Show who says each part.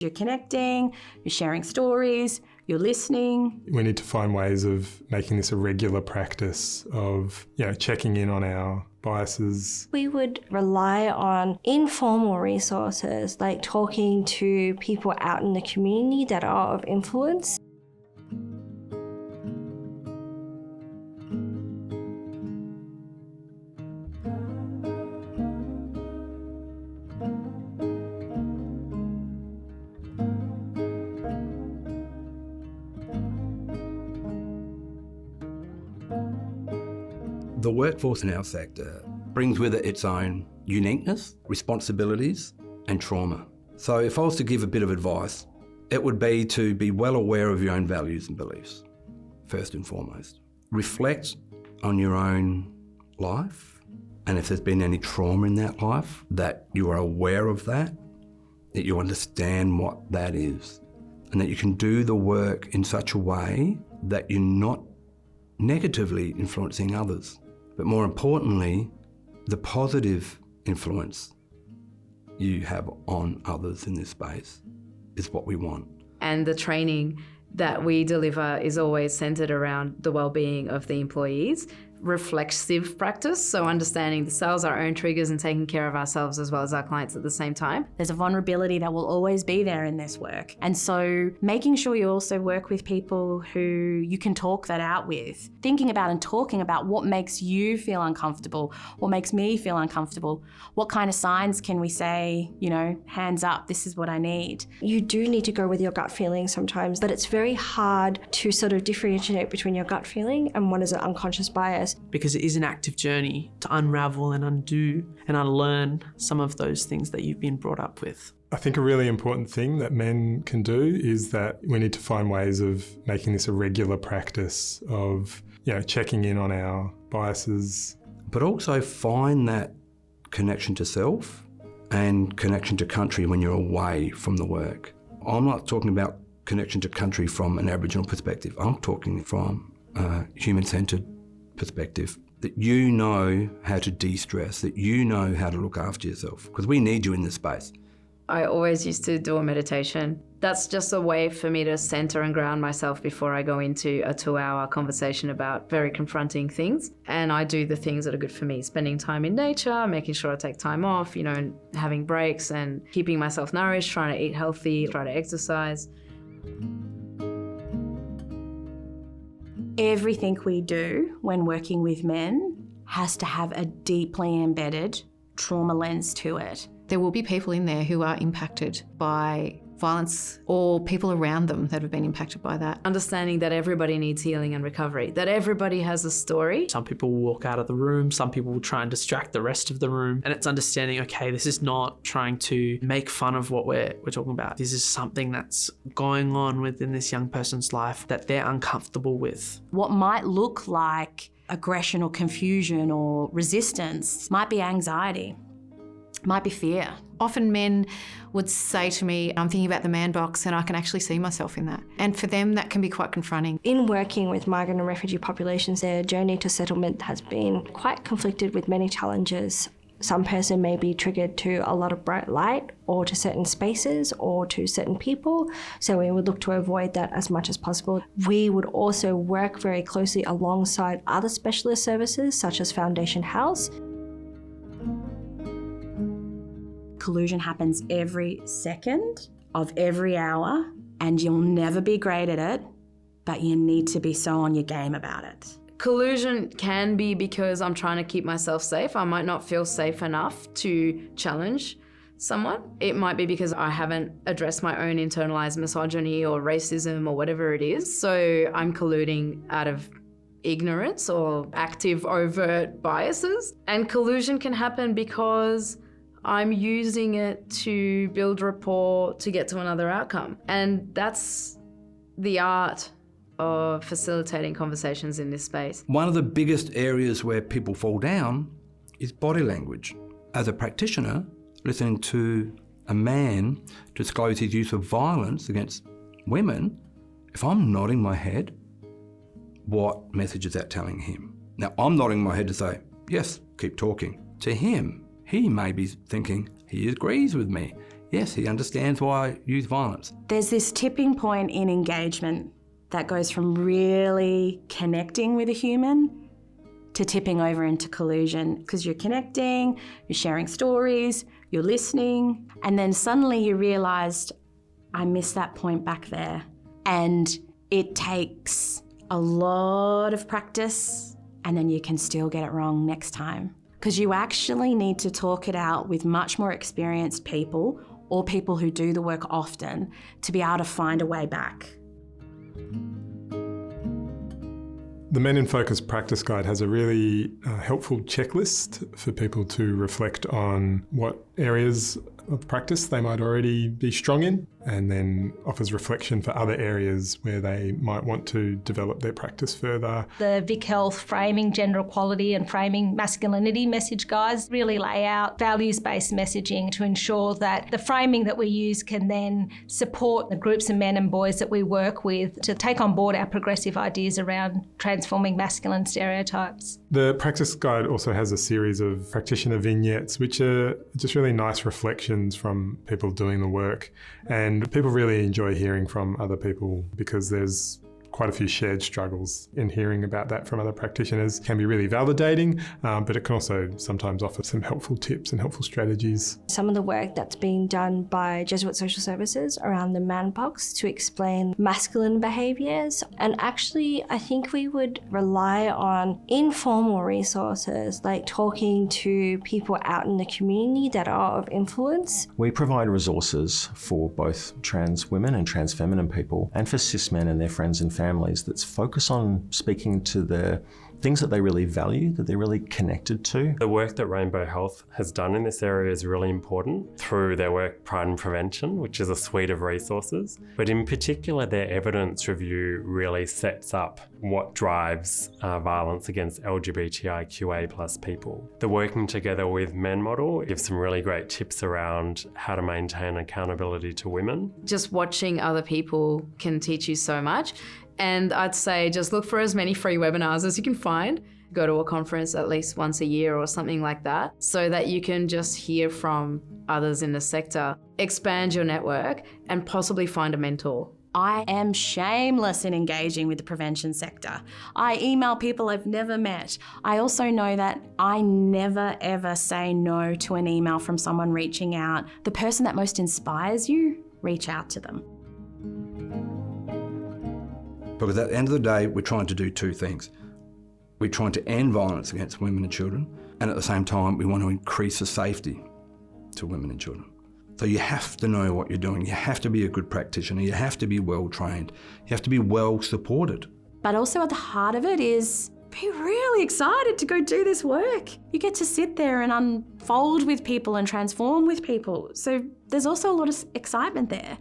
Speaker 1: You're connecting, you're sharing stories, you're listening.
Speaker 2: We need to find ways of making this a regular practice of, checking in on our biases.
Speaker 3: We would rely on informal resources like talking to people out in the community that are of influence.
Speaker 4: The workforce in our sector brings with it its own uniqueness, responsibilities and trauma. So if I was to give a bit of advice, it would be to be well aware of your own values and beliefs, first and foremost. Reflect on your own life, and if there's been any trauma in that life, that you are aware of that you understand what that is, and that you can do the work in such a way that you're not negatively influencing others. But more importantly, the positive influence you have on others in this space is what we want.
Speaker 5: And the training that we deliver is always centred around the well-being of the employees. Reflexive practice, so understanding the selves, our own triggers, and taking care of ourselves as well as our clients at the same time.
Speaker 1: There's a vulnerability that will always be there in this work. And so making sure you also work with people who you can talk that out with. Thinking about and talking about what makes you feel uncomfortable, what makes me feel uncomfortable, what kind of signs can we say, hands up, this is what I need.
Speaker 3: You do need to go with your gut feeling sometimes, but it's very hard to sort of differentiate between your gut feeling and what is an unconscious bias.
Speaker 6: Because it is an active journey to unravel and undo and unlearn some of those things that you've been brought up with.
Speaker 2: I think a really important thing that men can do is that we need to find ways of making this a regular practice of, checking in on our biases.
Speaker 4: But also find that connection to self and connection to country when you're away from the work. I'm not talking about connection to country from an Aboriginal perspective. I'm talking from a human-centred perspective, that you know how to de-stress, that you know how to look after yourself, because we need you in this space.
Speaker 5: I always used to do a meditation. That's just a way for me to centre and ground myself before I go into a 2-hour conversation about very confronting things. And I do the things that are good for me, spending time in nature, making sure I take time off, and having breaks and keeping myself nourished, trying to eat healthy, try to exercise.
Speaker 1: Everything we do when working with men has to have a deeply embedded trauma lens to it.
Speaker 7: There will be people in there who are impacted by violence or people around them that have been impacted by that.
Speaker 5: Understanding that everybody needs healing and recovery, that everybody has a story.
Speaker 6: Some people will walk out of the room, some people will try and distract the rest of the room. And it's understanding, okay, this is not trying to make fun of what we're talking about. This is something that's going on within this young person's life that they're uncomfortable with.
Speaker 1: What might look like aggression or confusion or resistance might be anxiety, might be fear.
Speaker 7: Often men would say to me, I'm thinking about the man box and I can actually see myself in that. And for them, that can be quite confronting.
Speaker 3: In working with migrant and refugee populations, their journey to settlement has been quite conflicted with many challenges. Some person may be triggered to a lot of bright light or to certain spaces or to certain people. So we would look to avoid that as much as possible. We would also work very closely alongside other specialist services such as Foundation House.
Speaker 1: Collusion happens every second of every hour and you'll never be great at it, but you need to be so on your game about it.
Speaker 5: Collusion can be because I'm trying to keep myself safe. I might not feel safe enough to challenge someone. It might be because I haven't addressed my own internalized misogyny or racism or whatever it is. So I'm colluding out of ignorance or active overt biases. And collusion can happen because I'm using it to build rapport to get to another outcome. And that's the art of facilitating conversations in this space.
Speaker 4: One of the biggest areas where people fall down is body language. As a practitioner, listening to a man disclose his use of violence against women, if I'm nodding my head, what message is that telling him? Now, I'm nodding my head to say, yes, keep talking. To him, he may be thinking, he agrees with me. Yes, he understands why I use violence.
Speaker 1: There's this tipping point in engagement that goes from really connecting with a human to tipping over into collusion, because you're connecting, you're sharing stories, you're listening, and then suddenly you realised, I missed that point back there. And it takes a lot of practice, and then you can still get it wrong next time. Because you actually need to talk it out with much more experienced people, or people who do the work often, to be able to find a way back.
Speaker 2: The Men in Focus Practice Guide has a really helpful checklist for people to reflect on what areas of practice they might already be strong in, and then offers reflection for other areas where they might want to develop their practice further.
Speaker 8: The Vic Health Framing Gender Equality and Framing Masculinity message guides really lay out values-based messaging to ensure that the framing that we use can then support the groups of men and boys that we work with to take on board our progressive ideas around transforming masculine stereotypes.
Speaker 2: The practice guide also has a series of practitioner vignettes, which are just really nice reflections from people doing the work. And people really enjoy hearing from other people because there's quite a few shared struggles, and hearing about that from other practitioners can be really validating, but it can also sometimes offer some helpful tips and helpful strategies.
Speaker 3: Some of the work that's being done by Jesuit Social Services around the man box to explain masculine behaviours. And actually, I think we would rely on informal resources like talking to people out in the community that are of influence.
Speaker 9: We provide resources for both trans women and trans feminine people, and for cis men and their friends and families, that's focus on speaking to the things that they really value, that they're really connected to.
Speaker 10: The work that Rainbow Health has done in this area is really important through their work Pride and Prevention, which is a suite of resources. But in particular, their evidence review really sets up what drives violence against LGBTIQA+ people. The Working Together with Men model gives some really great tips around how to maintain accountability to women.
Speaker 5: Just watching other people can teach you so much. And I'd say just look for as many free webinars as you can find. Go to a conference at least once a year or something like that, so that you can just hear from others in the sector. Expand your network and possibly find a mentor.
Speaker 1: I am shameless in engaging with the prevention sector. I email people I've never met. I also know that I never ever say no to an email from someone reaching out. The person that most inspires you, reach out to them.
Speaker 4: Because at the end of the day, we're trying to do two things. We're trying to end violence against women and children, and at the same time, we want to increase the safety to women and children. So you have to know what you're doing. You have to be a good practitioner. You have to be well trained. You have to be well supported.
Speaker 1: But also at the heart of it is be really excited to go do this work. You get to sit there and unfold with people and transform with people. So there's also a lot of excitement there.